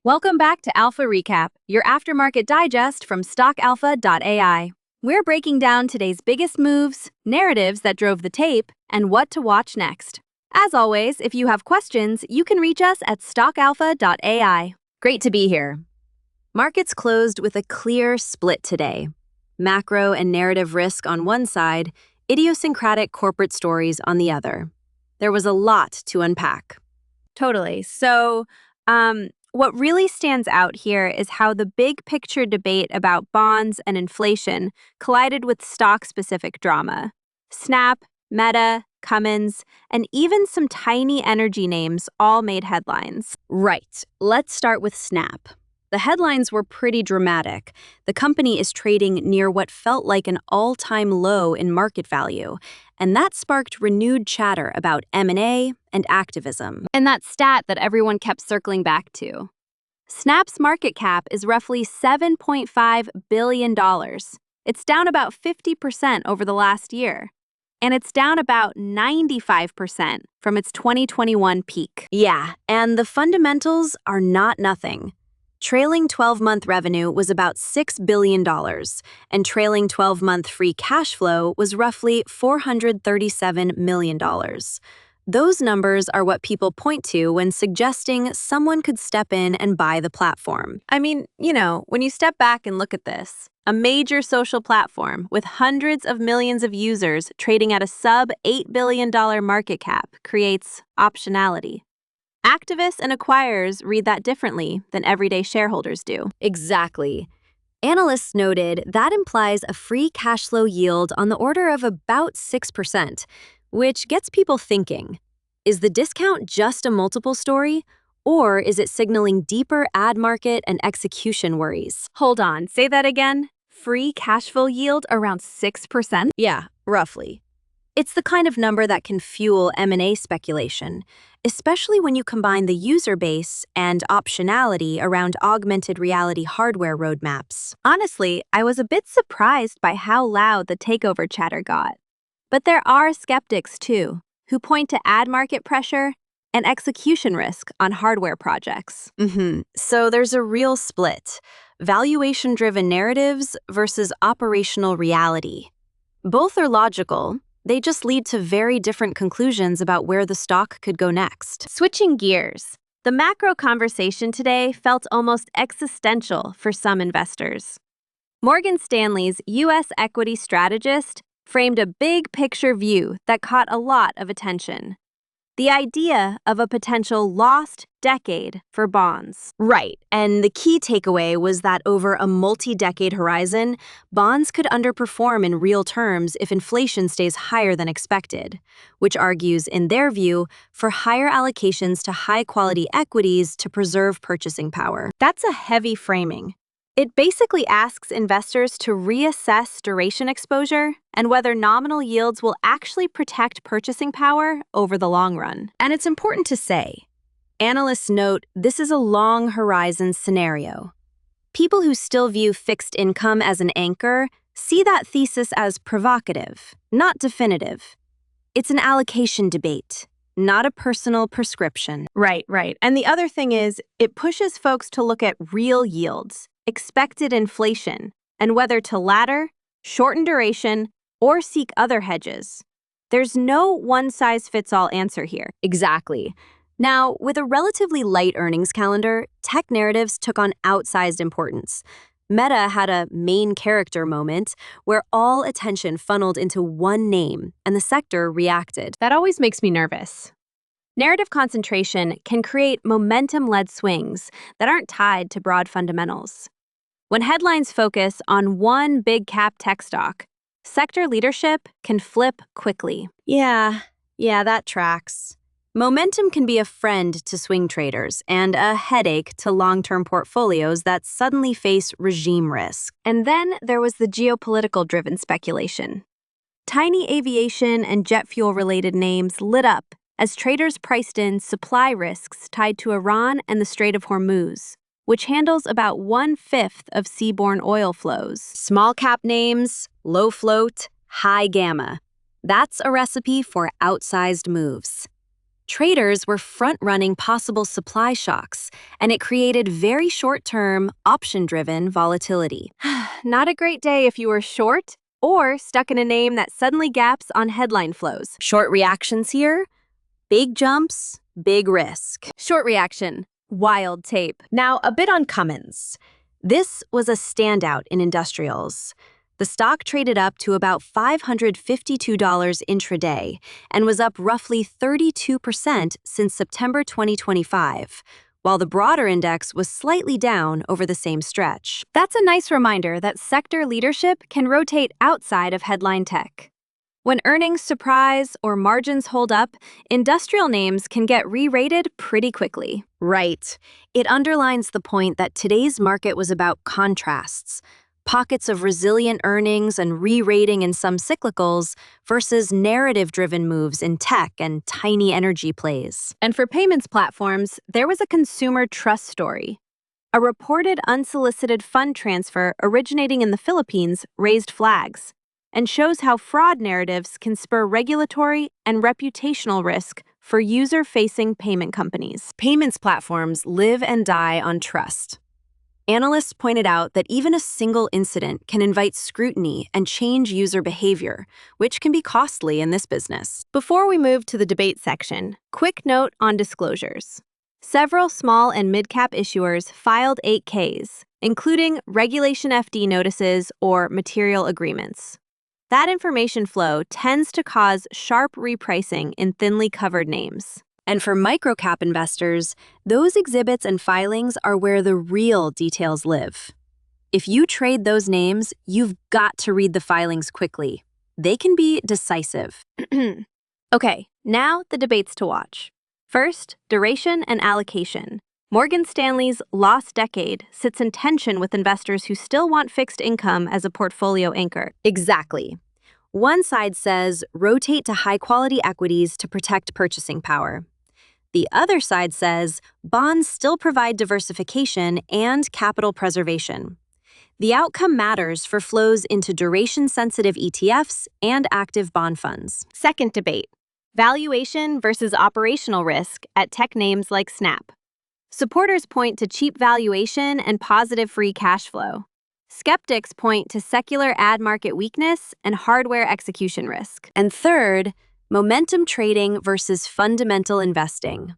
Welcome back to Alpha Recap, your aftermarket digest from stockalpha.ai. We're breaking down today's biggest moves, narratives that drove the tape, and what to watch next. As always, if you have questions, you can reach us at stockalpha.ai. Great to be here. Markets closed with a clear split today. Macro and narrative risk on one side, idiosyncratic corporate stories on the other. There was a lot to unpack. Totally. What really stands out here is how the big picture debate about bonds and inflation collided with stock-specific drama. Snap, Meta, Cummins, and even some tiny energy names all made headlines. Right. Let's start with Snap. The headlines were pretty dramatic. The company is trading near what felt like an all-time low in market value, and that sparked renewed chatter about M&A and activism. And that stat that everyone kept circling back to. Snap's market cap is roughly $7.5 billion. It's down about 50% over the last year. And it's down about 95% from its 2021 peak. Yeah, and the fundamentals are not nothing. Trailing 12-month revenue was about $6 billion, and trailing 12-month free cash flow was roughly $437 million. Those numbers are what people point to when suggesting someone could step in and buy the platform. I mean, when you step back and look at this, a major social platform with hundreds of millions of users trading at a sub-$8 billion market cap creates optionality. Activists and acquirers read that differently than everyday shareholders do. Exactly. Analysts noted that implies a free cash flow yield on the order of about 6%, which gets people thinking. Is the discount just a multiple story, or is it signaling deeper ad market and execution worries? Hold on, say that again. Free cash flow yield around 6%? Yeah, roughly. It's the kind of number that can fuel M&A speculation, especially when you combine the user base and optionality around augmented reality hardware roadmaps. Honestly, I was a bit surprised by how loud the takeover chatter got. But there are skeptics, too, who point to ad market pressure and execution risk on hardware projects. So there's a real split: valuation-driven narratives versus operational reality. Both are logical. They just lead to very different conclusions about where the stock could go next. Switching gears, the macro conversation today felt almost existential for some investors. Morgan Stanley's U.S. equity strategist framed a big picture view that caught a lot of attention. The idea of a potential lost decade for bonds. Right, and the key takeaway was that over a multi-decade horizon, bonds could underperform in real terms if inflation stays higher than expected, which argues, in their view, for higher allocations to high-quality equities to preserve purchasing power. That's a heavy framing. It basically asks investors to reassess duration exposure and whether nominal yields will actually protect purchasing power over the long run. And it's important to say, analysts note this is a long horizon scenario. People who still view fixed income as an anchor see that thesis as provocative, not definitive. It's an allocation debate, not a personal prescription. Right. And the other thing is, it pushes folks to look at real yields, expected inflation, and whether to ladder, shorten duration, or seek other hedges. There's no one-size-fits-all answer here. Exactly. Now, with a relatively light earnings calendar, tech narratives took on outsized importance. Meta had a main character moment where all attention funneled into one name, and the sector reacted. That always makes me nervous. Narrative concentration can create momentum-led swings that aren't tied to broad fundamentals. When headlines focus on one big cap tech stock, sector leadership can flip quickly. Yeah, that tracks. Momentum can be a friend to swing traders and a headache to long-term portfolios that suddenly face regime risk. And then there was the geopolitical-driven speculation. Tiny aviation and jet fuel-related names lit up as traders priced in supply risks tied to Iran and the Strait of Hormuz, which handles about 1/5 of seaborne oil flows. Small cap names, low float, high gamma. That's a recipe for outsized moves. Traders were front-running possible supply shocks, and it created very short-term, option-driven volatility. Not a great day if you were short or stuck in a name that suddenly gaps on headline flows. Short reactions here, big jumps, big risk. Short reaction, wild tape. Now, a bit on Cummins. This was a standout in industrials. The stock traded up to about $552 intraday and was up roughly 32% since September 2025, while the broader index was slightly down over the same stretch. That's a nice reminder that sector leadership can rotate outside of headline tech. When earnings surprise or margins hold up, industrial names can get re-rated pretty quickly. Right. It underlines the point that today's market was about contrasts, pockets of resilient earnings and re-rating in some cyclicals versus narrative-driven moves in tech and tiny energy plays. And for payments platforms, there was a consumer trust story. A reported unsolicited fund transfer originating in the Philippines raised flags and shows how fraud narratives can spur regulatory and reputational risk for user-facing payment companies. Payments platforms live and die on trust. Analysts pointed out that even a single incident can invite scrutiny and change user behavior, which can be costly in this business. Before we move to the debate section, quick note on disclosures. Several small and mid-cap issuers filed 8Ks, including Regulation FD notices or material agreements. That information flow tends to cause sharp repricing in thinly covered names. And for microcap investors, those exhibits and filings are where the real details live. If you trade those names, you've got to read the filings quickly. They can be decisive. Okay, now the debates to watch. First, duration and allocation. Morgan Stanley's Lost Decade sits in tension with investors who still want fixed income as a portfolio anchor. Exactly. One side says rotate to high-quality equities to protect purchasing power. The other side says bonds still provide diversification and capital preservation. The outcome matters for flows into duration-sensitive ETFs and active bond funds. Second debate, valuation versus operational risk at tech names like Snap. Supporters point to cheap valuation and positive free cash flow. Skeptics point to secular ad market weakness and hardware execution risk. And third, momentum trading versus fundamental investing.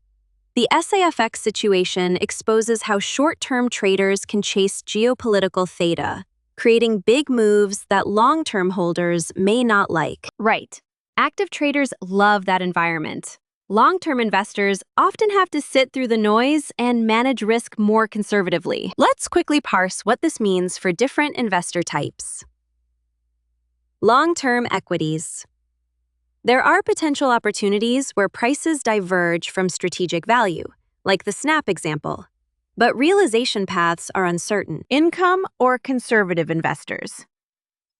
The SAFX situation exposes how short-term traders can chase geopolitical theta, creating big moves that long-term holders may not like. Right. Active traders love that environment. Long-term investors often have to sit through the noise and manage risk more conservatively. Let's quickly parse what this means for different investor types. Long-term equities. There are potential opportunities where prices diverge from strategic value, like the Snap example, but realization paths are uncertain. Income or conservative investors.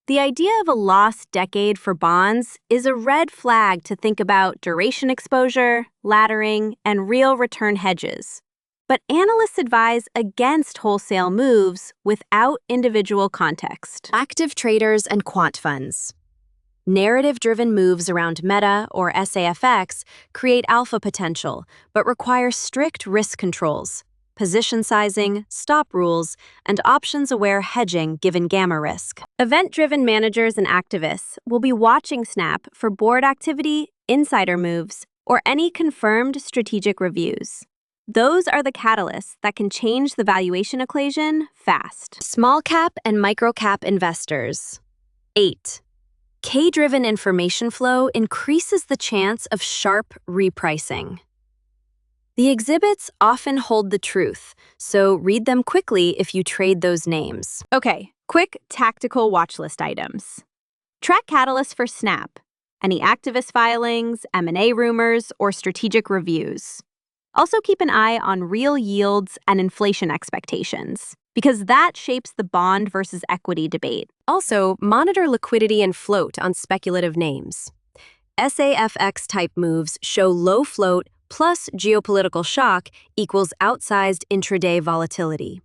The idea of a lost decade for bonds is a red flag to think about duration exposure, laddering, and real return hedges. But analysts advise against wholesale moves without individual context. Active traders and quant funds. Narrative-driven moves around Meta or SAFX create alpha potential, but require strict risk controls, position sizing, stop rules, and options-aware hedging given gamma risk. Event-driven managers and activists will be watching Snap for board activity, insider moves, or any confirmed strategic reviews. Those are the catalysts that can change the valuation equation fast. Small cap and micro cap investors. 8. K-driven information flow increases the chance of sharp repricing. The exhibits often hold the truth, so read them quickly if you trade those names. Okay, quick tactical watchlist items. Track catalysts for Snap, any activist filings, M&A rumors, or strategic reviews. Also keep an eye on real yields and inflation expectations, because that shapes the bond versus equity debate. Also, monitor liquidity and float on speculative names. SAFX-type moves show low float plus geopolitical shock equals outsized intraday volatility.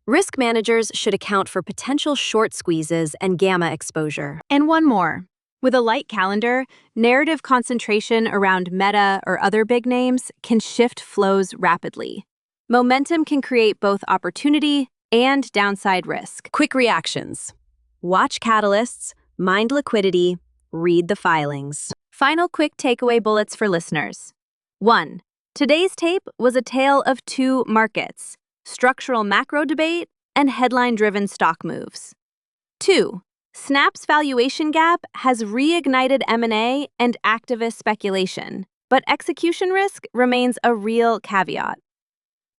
Risk managers should account for potential short squeezes and gamma exposure. And one more. With a light calendar, narrative concentration around Meta or other big names can shift flows rapidly. Momentum can create both opportunity and downside risk. Quick reactions. Watch catalysts, mind liquidity, read the filings. Final quick takeaway bullets for listeners. 1. Today's tape was a tale of two markets: structural macro debate and headline-driven stock moves. 2. Snap's valuation gap has reignited M&A and activist speculation, but execution risk remains a real caveat.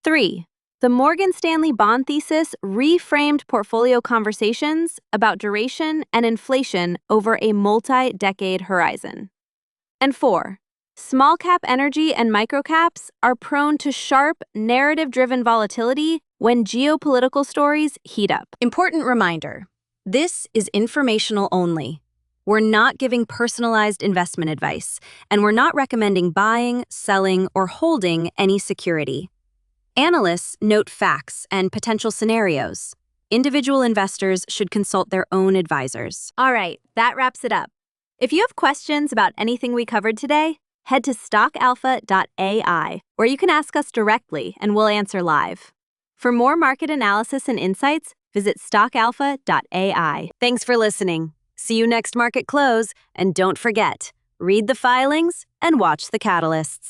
3. The Morgan Stanley bond thesis reframed portfolio conversations about duration and inflation over a multi-decade horizon. And 4. Small-cap energy and microcaps are prone to sharp, narrative-driven volatility when geopolitical stories heat up. Important reminder: this is informational only. We're not giving personalized investment advice, and we're not recommending buying, selling, or holding any security. Analysts note facts and potential scenarios. Individual investors should consult their own advisors. All right, that wraps it up. If you have questions about anything we covered today, head to stockalpha.ai, where you can ask us directly and we'll answer live. For more market analysis and insights, visit stockalpha.ai. Thanks for listening. See you next market close, and don't forget, read the filings and watch the catalysts.